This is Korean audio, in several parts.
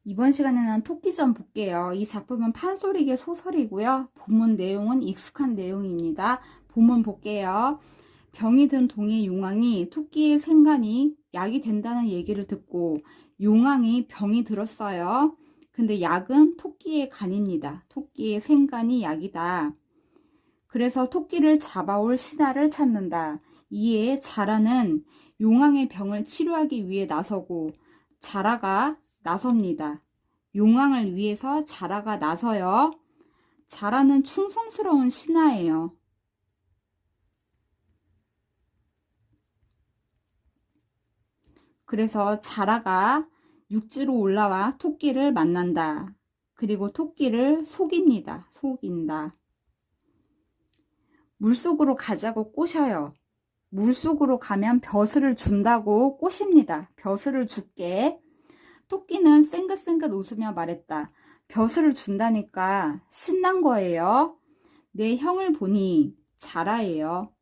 이번 시간에는 토끼전 볼게요. 이 작품은 판소리계 소설이고요. 본문 내용은 익숙한 내용입니다. 본문 볼게요. 병이 든 동의 용왕이 토끼의 생간이 약이 된다는 얘기를 듣고 용왕이 병이 들었어요. 근데 약은 토끼의 간입니다. 토끼의 생간이 약이다. 그래서 토끼를 잡아올 신하를 찾는다. 이에 자라는 용왕의 병을 치료하기 위해 나서고 자라가 나섭니다. 용왕을 위해서 자라가 나서요. 자라는 충성스러운 신하예요. 그래서 자라가 육지로 올라와 토끼를 만난다. 그리고 토끼를 속입니다. 속인다. 물속으로 가자고 꼬셔요. 물속으로 가면 벼슬을 준다고 꼬십니다. 벼슬을 줄게. 토끼는 쌩긋쌩긋 웃으며 말했다. 벼슬을 준다니까 신난 거예요. 내 형을 보니 자라예요.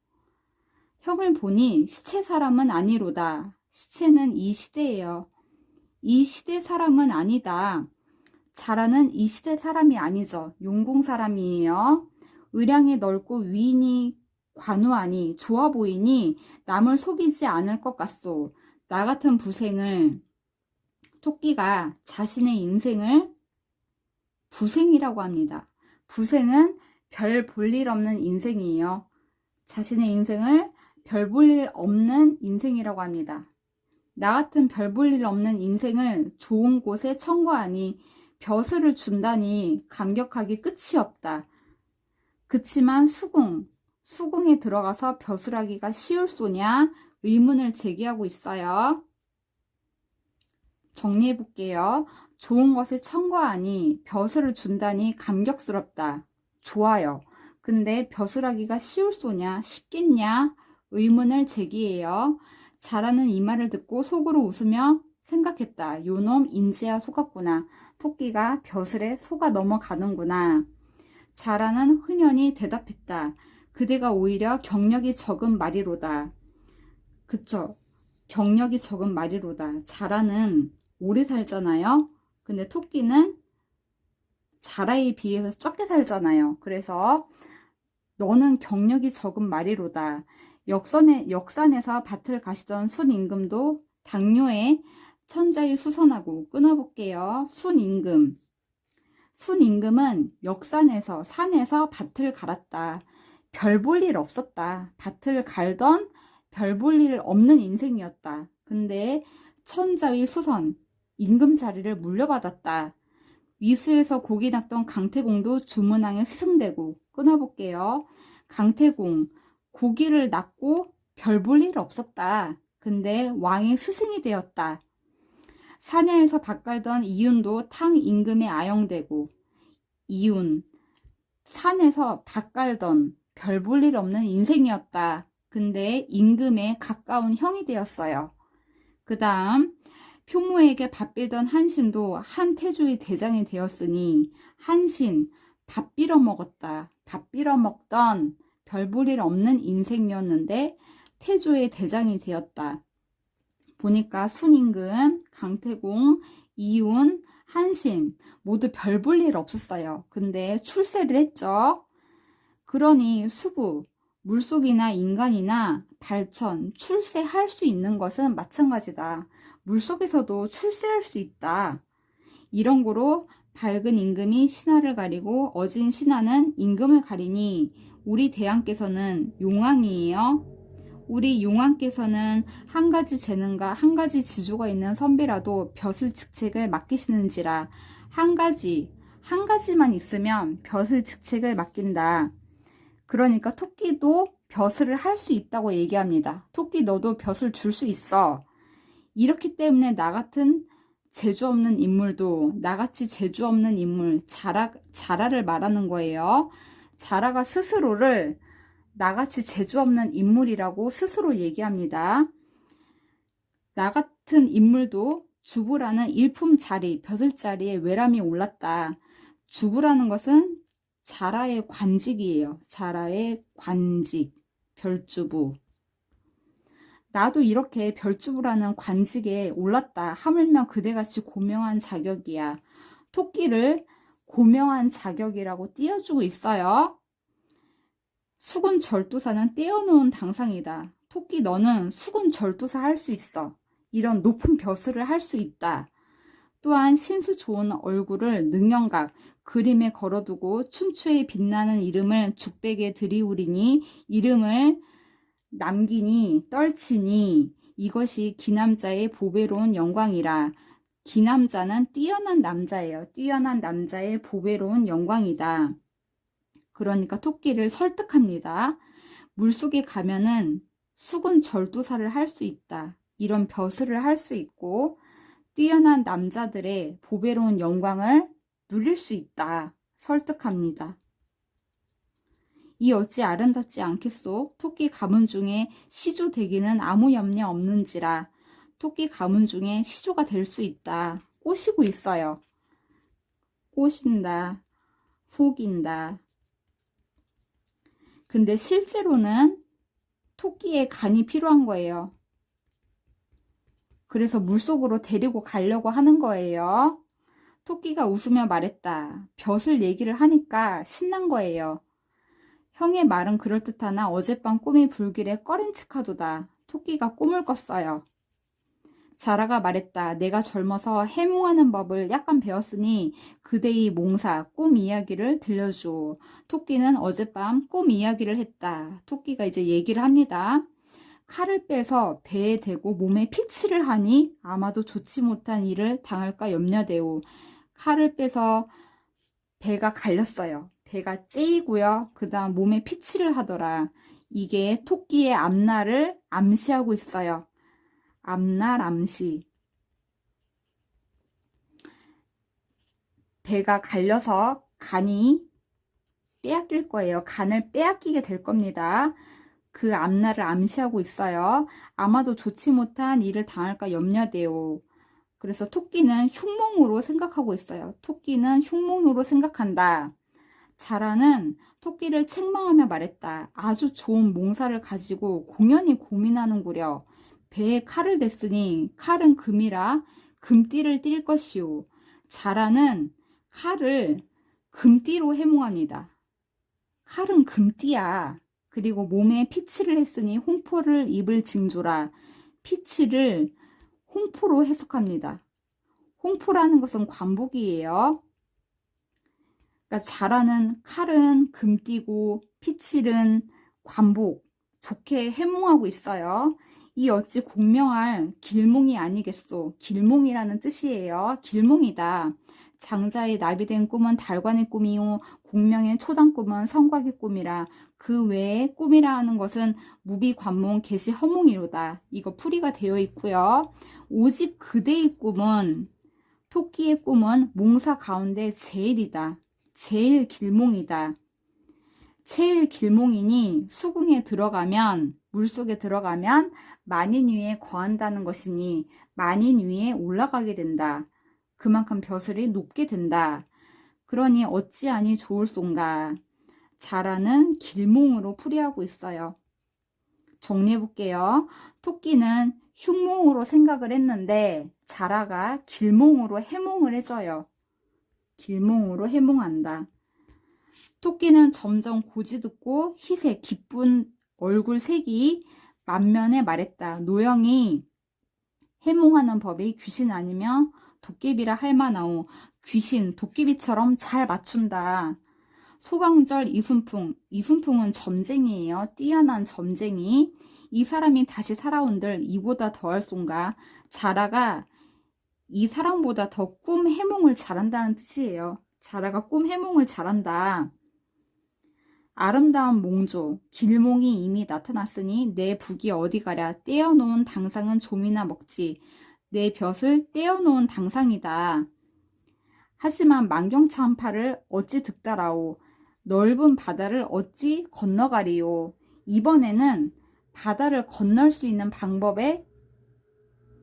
형을 보니 시체 사람은 아니로다. 시체는 이 시대예요. 이 시대 사람은 아니다. 자라는 이 시대 사람이 아니죠. 용궁 사람이에요. 의량이 넓고 위인이 관우하니 좋아 보이니 남을 속이지 않을 것 같소. 나 같은 부생을 토끼가 자신의 인생을 부생이라고 합니다. 부생은 별 볼 일 없는 인생이에요. 자신의 인생을 별 볼 일 없는 인생이라고 합니다. 나 같은 별 볼 일 없는 인생을 좋은 곳에 청구하니 벼슬을 준다니 감격하기 끝이 없다. 그치만 수궁에 들어가서 벼슬하기가 쉬울 소냐 의문을 제기하고 있어요. 정리해 볼게요. 좋은 것에 청구하니 벼슬을 준다니 감격스럽다. 좋아요. 근데 벼슬하기가 쉬울 소냐 쉽겠냐 의문을 제기해요. 자라는 이 말을 듣고 속으로 웃으며 생각했다. 요놈 인지야 속았구나. 토끼가 벼슬에 속아 넘어가는구나. 자라는 흔연히 대답했다. 그대가 오히려 경력이 적은 말이로다. 그쵸? 경력이 적은 말이로다. 자라는 오래 살잖아요. 근데 토끼는 자라에 비해서 적게 살잖아요. 그래서 너는 경력이 적은 말이로다. 역산에서 밭을 가시던 순임금도 당뇨에 천자에 수선하고 끊어볼게요. 순임금은 역산에서 산에서 밭을 갈았다. 별 볼 일 없었다. 밭을 갈던 별 볼 일 없는 인생이었다. 근데 천자위 수선, 임금 자리를 물려받았다. 위수에서 고기 낚던 강태공도 주문항에 스승되고 끊어볼게요. 강태공, 고기를 낚고 별 볼 일 없었다. 근데 왕의 스승이 되었다. 사냐에서 밭갈던 이윤도 탕 임금에 아영되고 이윤, 산에서 밭갈던 별 볼 일 없는 인생이었다. 근데 임금에 가까운 형이 되었어요. 그 다음 표모에게 밥 빌던 한신도 한태주의 대장이 되었으니 한신 밥 빌어 먹었다. 밥 빌어 먹던 별 볼 일 없는 인생이었는데 태주의 대장이 되었다. 보니까 순임금, 강태공, 이윤, 한신 모두 별 볼 일 없었어요. 근데 출세를 했죠. 그러니 수부, 물속이나 인간이나 발천, 출세할 수 있는 것은 마찬가지다. 물속에서도 출세할 수 있다. 이런 거로 밝은 임금이 신하를 가리고 어진 신하는 임금을 가리니 우리 대왕께서는 용왕이에요. 우리 용왕께서는 한 가지 재능과 한 가지 지조가 있는 선비라도 벼슬 직책을 맡기시는지라 한 가지만 있으면 벼슬 직책을 맡긴다. 그러니까 토끼도 벼슬을 할 수 있다고 얘기합니다. 토끼 너도 벼슬 줄 수 있어. 이렇기 때문에 나 같은 재주 없는 인물도 나같이 재주 없는 인물 자라를 말하는 거예요. 자라가 스스로를 나같이 재주 없는 인물이라고 스스로 얘기합니다. 나 같은 인물도 주부라는 일품 자리, 벼슬 자리에 외람이 올랐다. 주부라는 것은 자라의 관직이에요. 자라의 관직, 별주부. 나도 이렇게 별주부라는 관직에 올랐다. 하물며 그대같이 고명한 자격이야. 토끼를 고명한 자격이라고 띄워주고 있어요. 수군절도사는 떼어놓은 당상이다. 토끼 너는 수군절도사 할 수 있어. 이런 높은 벼슬을 할 수 있다. 또한 신수 좋은 얼굴을 능영각 그림에 걸어두고 춘추에 빛나는 이름을 죽백에 들이우리니 이름을 남기니 떨치니 이것이 기남자의 보배로운 영광이라. 기남자는 뛰어난 남자예요. 뛰어난 남자의 보배로운 영광이다. 그러니까 토끼를 설득합니다. 물속에 가면은 수군 절도사를 할 수 있다. 이런 벼슬을 할 수 있고 뛰어난 남자들의 보배로운 영광을 누릴 수 있다. 설득합니다. 이 어찌 아름답지 않겠소? 토끼 가문 중에 시조 되기는 아무 염려 없는지라. 토끼 가문 중에 시조가 될 수 있다. 꼬시고 있어요. 꼬신다. 속인다. 근데 실제로는 토끼의 간이 필요한 거예요. 그래서 물속으로 데리고 가려고 하는 거예요. 토끼가 웃으며 말했다. 벼슬 얘기를 하니까 신난 거예요. 형의 말은 그럴듯하나 어젯밤 꿈이 불길에 꺼림칙하도다. 토끼가 꿈을 꿨어요. 자라가 말했다. 내가 젊어서 해몽하는 법을 약간 배웠으니 그대의 몽사, 꿈 이야기를 들려줘. 토끼는 어젯밤 꿈 이야기를 했다. 토끼가 이제 얘기를 합니다. 칼을 빼서 배에 대고 몸에 피치를 하니 아마도 좋지 못한 일을 당할까 염려되오. 칼을 빼서 배가 갈렸어요. 배가 째이고요. 그 다음 몸에 피치를 하더라. 이게 토끼의 앞날을 암시하고 있어요. 앞날 암시. 배가 갈려서 간이 빼앗길 거예요. 간을 빼앗기게 될 겁니다. 그 앞날을 암시하고 있어요. 아마도 좋지 못한 일을 당할까 염려돼요. 그래서 토끼는 흉몽으로 생각하고 있어요. 토끼는 흉몽으로 생각한다. 자라는 토끼를 책망하며 말했다. 아주 좋은 몽사를 가지고 공연히 고민하는구려. 배에 칼을 댔으니 칼은 금이라 금띠를 띌 것이오. 자라는 칼을 금띠로 해몽합니다. 칼은 금띠야. 그리고 몸에 피치를 했으니 홍포를 입을 징조라. 피치를 홍포로 해석합니다. 홍포라는 것은 관복이에요. 그러니까 자라는 칼은 금띠고 피칠은 관복, 좋게 해몽하고 있어요. 이 어찌 공명할 길몽이 아니겠소. 길몽이라는 뜻이에요. 길몽이다. 장자의 나비된 꿈은 달관의 꿈이요 공명의 초당 꿈은 성곽의 꿈이라. 그 외에 꿈이라 하는 것은 무비 관몽 계시 허몽이로다. 이거 풀이가 되어 있고요. 오직 그대의 꿈은 토끼의 꿈은 몽사 가운데 제일이다. 제일 길몽이다. 제일 길몽이니 수궁에 들어가면 물속에 들어가면 만인 위에 거한다는 것이니 만인 위에 올라가게 된다. 그만큼 벼슬이 높게 된다. 그러니 어찌하니 좋을쏜가. 자라는 길몽으로 풀이하고 있어요. 정리해 볼게요. 토끼는 흉몽으로 생각을 했는데 자라가 길몽으로 해몽을 해줘요. 길몽으로 해몽한다. 토끼는 점점 고지듣고 희색 기쁜 얼굴 색이 만면에 말했다. 노영이 해몽하는 법이 귀신 아니며 도깨비라 할 만하오. 귀신, 도깨비처럼 잘 맞춘다. 소강절 이순풍. 이순풍은 점쟁이에요. 뛰어난 점쟁이. 이 사람이 다시 살아온들 이보다 더할 쏜가. 자라가 이 사람보다 더 꿈 해몽을 잘한다는 뜻이에요. 자라가 꿈 해몽을 잘한다. 아름다운 몽조, 길몽이 이미 나타났으니 내 북이 어디 가랴. 떼어놓은 당상은 좀이나 먹지. 내 벼슬 떼어놓은 당상이다. 하지만 만경창파를 어찌 득달하오. 넓은 바다를 어찌 건너가리오. 이번에는 바다를 건널 수 있는 방법에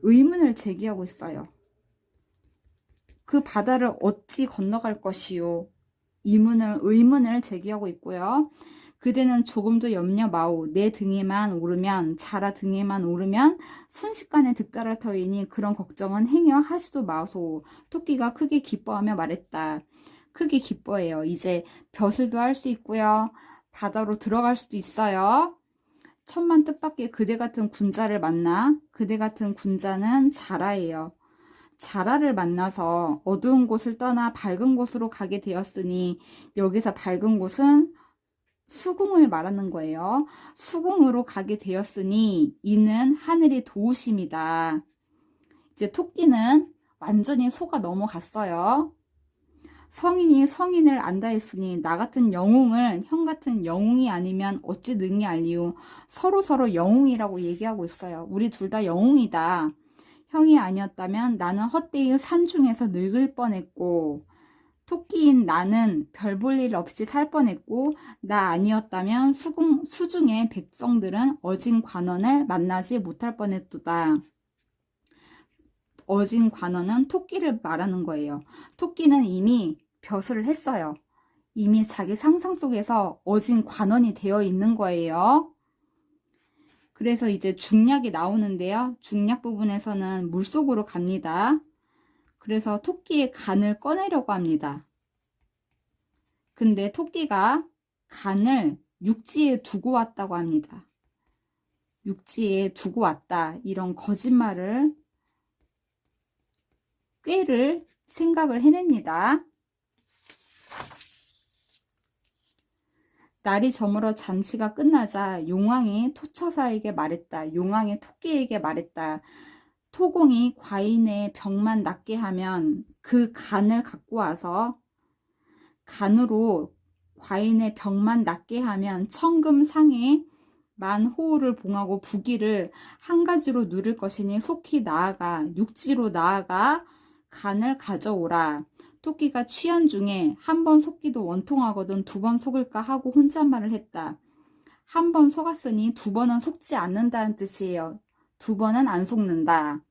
의문을 제기하고 있어요. 그 바다를 어찌 건너갈 것이요. 의문을 제기하고 있고요. 그대는 조금도 염려 마오. 내 등에만 오르면 자라 등에만 오르면 순식간에 득달할 터이니 그런 걱정은 행여 하지도 마소. 토끼가 크게 기뻐하며 말했다. 크게 기뻐해요. 이제 벼슬도 할 수 있고요. 바다로 들어갈 수도 있어요. 천만 뜻밖의 그대 같은 군자를 만나. 그대 같은 군자는 자라예요. 자라를 만나서 어두운 곳을 떠나 밝은 곳으로 가게 되었으니 여기서 밝은 곳은 수궁을 말하는 거예요. 수궁으로 가게 되었으니 이는 하늘이 도우심이다. 이제 토끼는 완전히 속아 넘어갔어요. 성인이 성인을 안다 했으니 나 같은 영웅을 형 같은 영웅이 아니면 어찌 능히 알리오. 서로 영웅이라고 얘기하고 있어요. 우리 둘 다 영웅이다. 형이 아니었다면 나는 헛되이 산중에서 늙을 뻔했고 토끼인 나는 별 볼 일 없이 살 뻔했고 나 아니었다면 수중의 백성들은 어진 관원을 만나지 못할 뻔했도다. 어진 관원은 토끼를 말하는 거예요. 토끼는 이미 벼슬을 했어요. 이미 자기 상상 속에서 어진 관원이 되어 있는 거예요. 그래서 이제 중략이 나오는데요. 중략 부분에서는 물속으로 갑니다. 그래서 토끼의 간을 꺼내려고 합니다. 근데 토끼가 간을 육지에 두고 왔다고 합니다. 육지에 두고 왔다. 이런 거짓말을 꾀를 생각을 해냅니다. 날이 저물어 잔치가 끝나자 용왕이 토처사에게 말했다. 용왕이 토끼에게 말했다. 토공이 과인의 병만 낫게 하면 그 간을 갖고 와서 간으로 과인의 병만 낫게 하면 천금상에 만호를 봉하고 부귀를 한 가지로 누릴 것이니 속히 나아가 육지로 나아가 간을 가져오라. 토끼가 취한 중에 한 번 속기도 원통하거든 두 번 속을까 하고 혼잣말을 했다. 한 번 속았으니 두 번은 속지 않는다는 뜻이에요. 두 번은 안 속는다.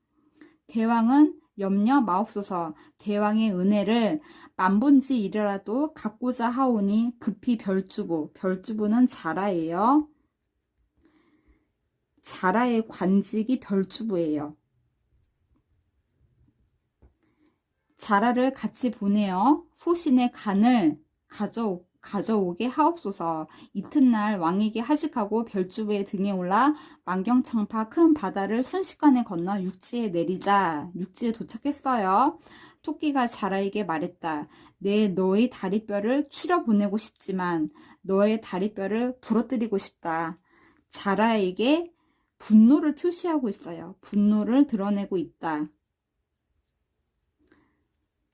대왕은 염려 마옵소서. 대왕의 은혜를 만분지 일이라도 갖고자 하오니 급히 별주부. 별주부는 자라예요. 자라의 관직이 별주부예요. 자라를 같이 보내어 소신의 간을 가져오게 하옵소서. 이튿날 왕에게 하직하고 별주부의 등에 올라 만경창파 큰 바다를 순식간에 건너 육지에 내리자 육지에 도착했어요. 토끼가 자라에게 말했다. 너의 다리뼈를 추려 보내고 싶지만 너의 다리뼈를 부러뜨리고 싶다. 자라에게 분노를 표시하고 있어요. 분노를 드러내고 있다.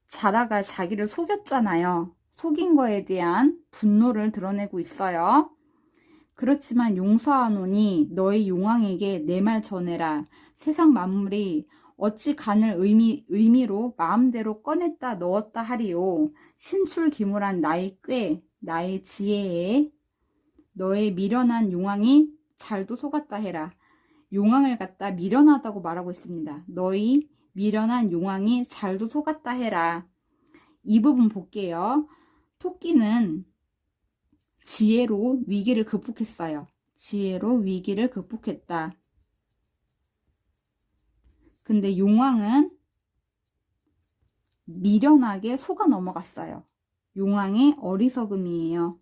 자라가 자기를 속였잖아요. 속인 거에 대한 분노를 드러내고 있어요. 그렇지만 용서하노니 너희 용왕에게 내 말 전해라. 세상 만물이 어찌 간을 의미로 마음대로 꺼냈다 넣었다 하리오. 신출기물한 나의 꾀, 나의 지혜에 너의 미련한 용왕이 잘도 속았다 해라. 용왕을 갖다 미련하다고 말하고 있습니다. 너희 미련한 용왕이 잘도 속았다 해라. 이 부분 볼게요. 토끼는 지혜로 위기를 극복했어요. 지혜로 위기를 극복했다. 근데 용왕은 미련하게 속아 넘어갔어요. 용왕의 어리석음이에요.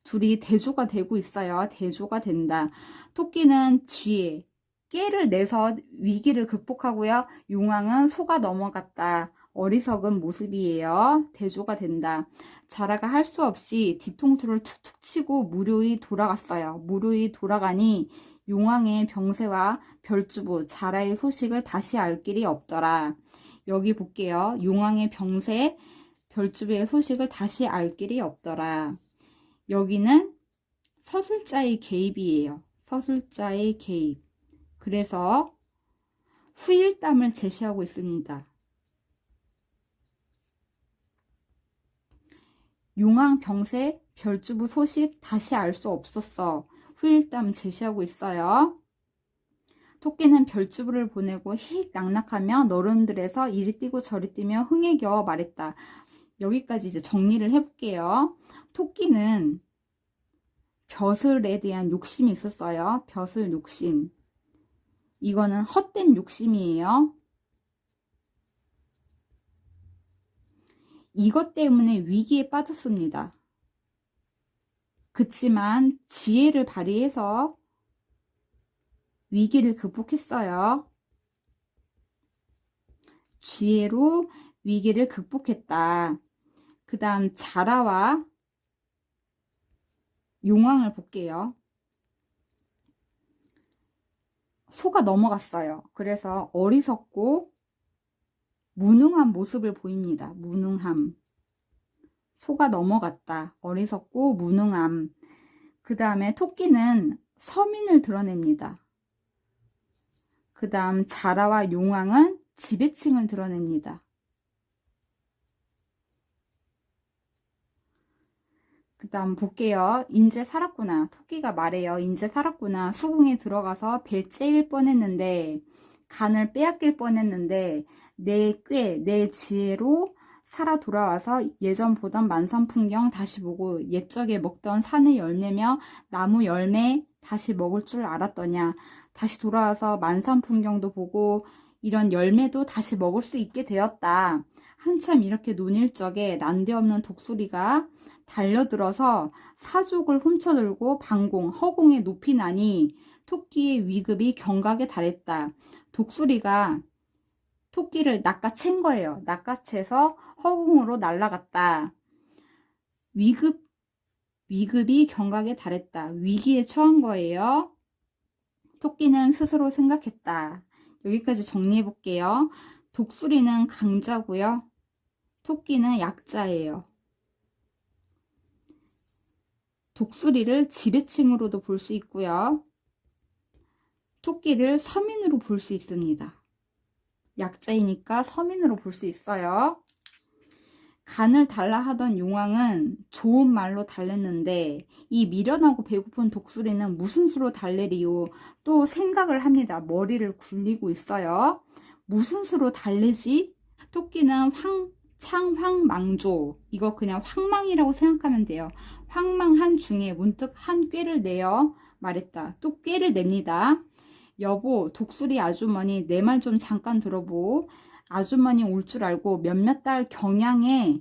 둘이 대조가 되고 있어요. 대조가 된다. 토끼는 지혜, 깨를 내서 위기를 극복하고요. 용왕은 속아 넘어갔다. 어리석은 모습이에요. 대조가 된다. 자라가 할 수 없이 뒤통수를 툭툭 치고 무료히 돌아갔어요. 무료히 돌아가니 용왕의 병세와 별주부 자라의 소식을 다시 알 길이 없더라. 여기 볼게요. 용왕의 병세, 별주부의 소식을 다시 알 길이 없더라. 여기는 서술자의 개입이에요. 서술자의 개입. 그래서 후일담을 제시하고 있습니다. 용왕 병세 별주부 소식 다시 알 수 없었어. 후일담 제시하고 있어요. 토끼는 별주부를 보내고 희익 낙낙하며 너른들에서 이리 뛰고 저리 뛰며 흥에 겨워 말했다. 여기까지 이제 정리를 해볼게요. 토끼는 벼슬에 대한 욕심이 있었어요. 벼슬 욕심. 이거는 헛된 욕심이에요. 이것 때문에 위기에 빠졌습니다. 그치만 지혜를 발휘해서 위기를 극복했어요. 지혜로 위기를 극복했다. 그 다음 자라와 용왕을 볼게요. 소가 넘어갔어요. 그래서 어리석고 무능한 모습을 보입니다. 무능함. 소가 넘어갔다. 어리석고 무능함. 그 다음에 토끼는 서민을 드러냅니다. 그 다음 자라와 용왕은 지배층을 드러냅니다. 그 다음 볼게요. 인제 살았구나. 토끼가 말해요. 인제 살았구나. 수궁에 들어가서 배 째일 뻔했는데, 간을 빼앗길 뻔했는데, 내 지혜로 살아 돌아와서 예전 보던 만선 풍경 다시 보고 옛적에 먹던 산의 열매며 나무 열매 다시 먹을 줄 알았더냐. 다시 돌아와서 만산 풍경도 보고 이런 열매도 다시 먹을 수 있게 되었다. 한참 이렇게 논일 적에 난데없는 독수리가 달려들어서 사족을 훔쳐들고 방공, 허공에 높이 나니 토끼의 위급이 경각에 달했다. 독수리가 토끼를 낚아챈 거예요. 낚아채서 허공으로 날아갔다. 위급이 경각에 달했다. 위기에 처한 거예요. 토끼는 스스로 생각했다. 여기까지 정리해 볼게요. 독수리는 강자고요. 토끼는 약자예요. 독수리를 지배층으로도 볼 수 있고요. 토끼를 서민으로 볼 수 있습니다. 약자이니까 서민으로 볼 수 있어요. 간을 달라 하던 용왕은 좋은 말로 달랬는데 이 미련하고 배고픈 독수리는 무슨 수로 달래리요? 또 생각을 합니다. 머리를 굴리고 있어요. 무슨 수로 달래지? 토끼는 창황망조, 이거 그냥 황망이라고 생각하면 돼요. 황망한 중에 문득 한 꾀를 내어 말했다. 또 꾀를 냅니다. 여보, 독수리 아주머니 내 말 좀 잠깐 들어보. 아주머니 올 줄 알고 몇몇 달 경양에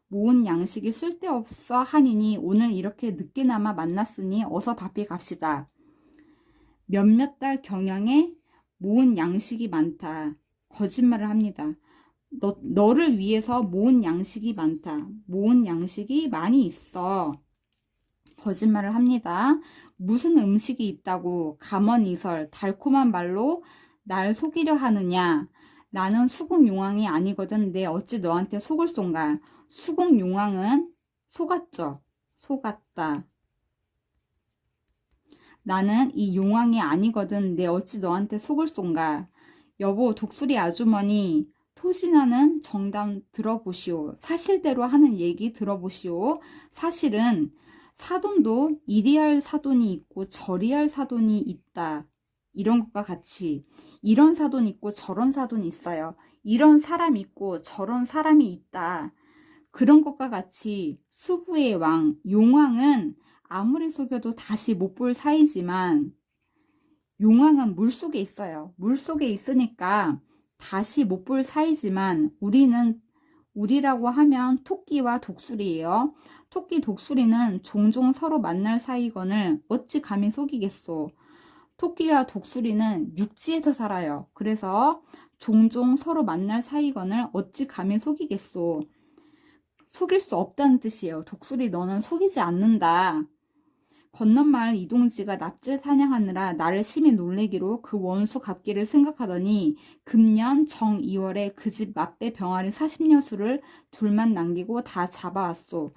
모은 양식이 쓸데없어 하니니 오늘 이렇게 늦게나마 만났으니 어서 밥이 갑시다. 몇몇 달 경양에 모은 양식이 많다. 거짓말을 합니다. 너를 위해서 모은 양식이 많다. 모은 양식이 많이 있어. 거짓말을 합니다. 무슨 음식이 있다고 가먼이설 달콤한 말로 날 속이려 하느냐. 나는 수궁용왕이 아니거든. 내 어찌 너한테 속을 쏜가. 수궁용왕은 속았죠. 속았다. 나는 이 용왕이 아니거든. 내 어찌 너한테 속을 쏜가. 여보, 독수리 아주머니 토신하는 정담 들어보시오. 사실대로 하는 얘기 들어보시오. 사실은 사돈도 이리할 사돈이 있고 저리할 사돈이 있다. 이런 것과 같이 이런 사돈이 있고 저런 사돈이 있어요. 이런 사람이 있고 저런 사람이 있다. 그런 것과 같이 수부의 왕, 용왕은 아무리 속여도 다시 못 볼 사이지만 용왕은 물속에 있어요. 물속에 있으니까 다시 못 볼 사이지만 우리라고 하면 토끼와 독수리예요. 토끼 독수리는 종종 서로 만날 사이건을 어찌 감히 속이겠소. 토끼와 독수리는 육지에서 살아요. 그래서 종종 서로 만날 사이건을 어찌 감히 속이겠소. 속일 수 없다는 뜻이에요. 독수리 너는 속이지 않는다. 건넌마을 이동지가 납제 사냥하느라 나를 심히 놀래기로 그 원수 갚기를 생각하더니 금년 정 2월에 그 집 맞배 병아리 40여 수를 둘만 남기고 다 잡아왔소.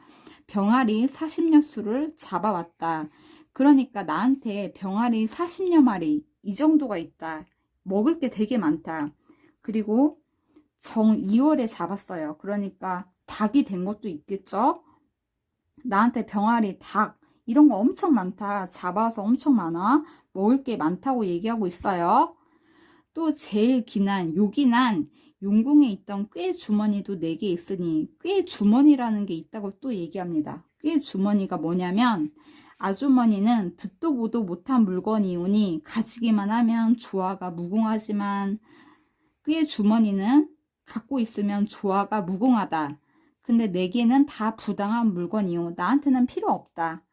병아리 40여 수를 잡아왔다. 그러니까 나한테 병아리 40여 마리 이 정도가 있다. 먹을 게 되게 많다. 그리고 정 2월에 잡았어요. 그러니까 닭이 된 것도 있겠죠. 나한테 병아리, 닭 이런 거 엄청 많다. 잡아서 엄청 많아. 먹을 게 많다고 얘기하고 있어요. 또 제일 요긴한 용궁에 있던 꾀 주머니도 4개 있으니 꾀 주머니라는 게 있다고 또 얘기합니다. 꾀 주머니가 뭐냐면 아주머니는 듣도 보도 못한 물건이오니 가지기만 하면 조화가 무궁하지만 꾀 주머니는 갖고 있으면 조화가 무궁하다. 근데 4개는 다 부당한 물건이오. 나한테는 필요 없다.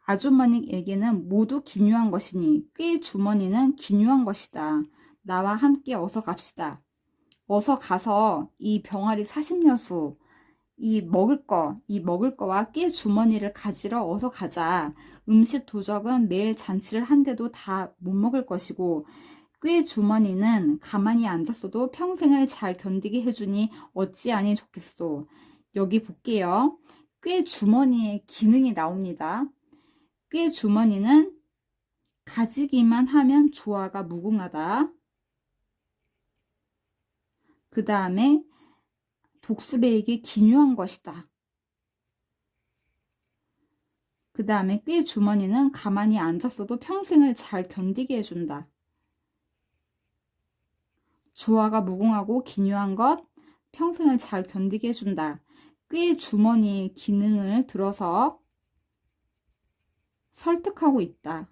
아주머니에게는 모두 기묘한 것이니 꾀 주머니는 기묘한 것이다. 나와 함께 어서 갑시다. 어서 가서 이 병아리 40녀수 이 먹을 거와 꾀 주머니를 가지러 어서 가자. 음식 도적은 매일 잔치를 한데도 다 못 먹을 것이고 꾀 주머니는 가만히 앉았어도 평생을 잘 견디게 해주니 어찌하니 좋겠소. 여기 볼게요. 꾀 주머니의 기능이 나옵니다. 꾀 주머니는 가지기만 하면 조화가 무궁하다. 그 다음에 독수리에게 기묘한 것이다. 그 다음에 꾀 주머니는 가만히 앉았어도 평생을 잘 견디게 해준다. 조화가 무궁하고 기묘한 것, 평생을 잘 견디게 해준다. 꾀 주머니의 기능을 들어서 설득하고 있다.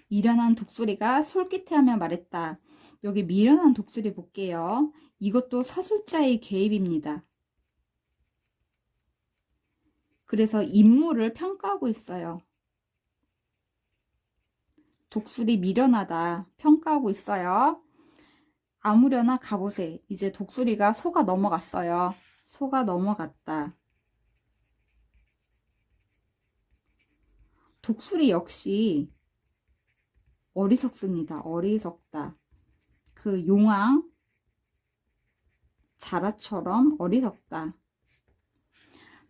미련한 독수리가 솔깃해하며 말했다. 여기 미련한 독수리 볼게요. 이것도 서술자의 개입입니다. 그래서 인물을 평가하고 있어요. 독수리 미련하다 평가하고 있어요. 아무려나 가보세. 이제 독수리가 소가 넘어갔어요. 소가 넘어갔다. 독수리 역시 어리석습니다. 어리석다. 그 용왕 자라처럼 어리석다.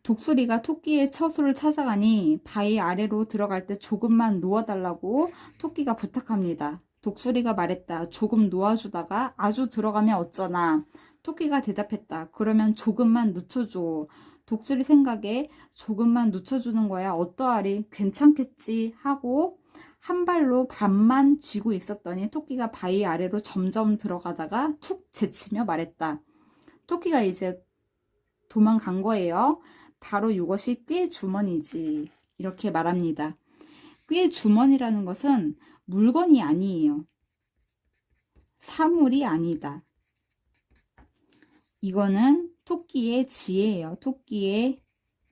독수리가 토끼의 처소를 찾아가니 바위 아래로 들어갈 때 조금만 놓아달라고 토끼가 부탁합니다. 독수리가 말했다. 조금 놓아주다가 아주 들어가면 어쩌나. 토끼가 대답했다. 그러면 조금만 늦춰줘. 독수리 생각에 조금만 늦춰주는 거야 어떠하리 괜찮겠지 하고 한 발로 반만 쥐고 있었더니 토끼가 바위 아래로 점점 들어가다가 툭 제치며 말했다. 토끼가 이제 도망간 거예요. 바로 이것이 꾀 주머니지. 이렇게 말합니다. 꾀 주머니라는 것은 물건이 아니에요. 사물이 아니다. 이거는 토끼의 지혜예요. 토끼의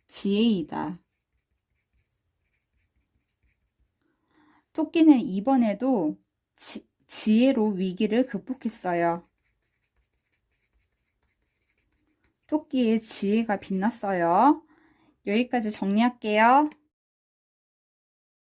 지혜이다. 토끼는 이번에도 지혜로 위기를 극복했어요. 토끼의 지혜가 빛났어요. 여기까지 정리할게요.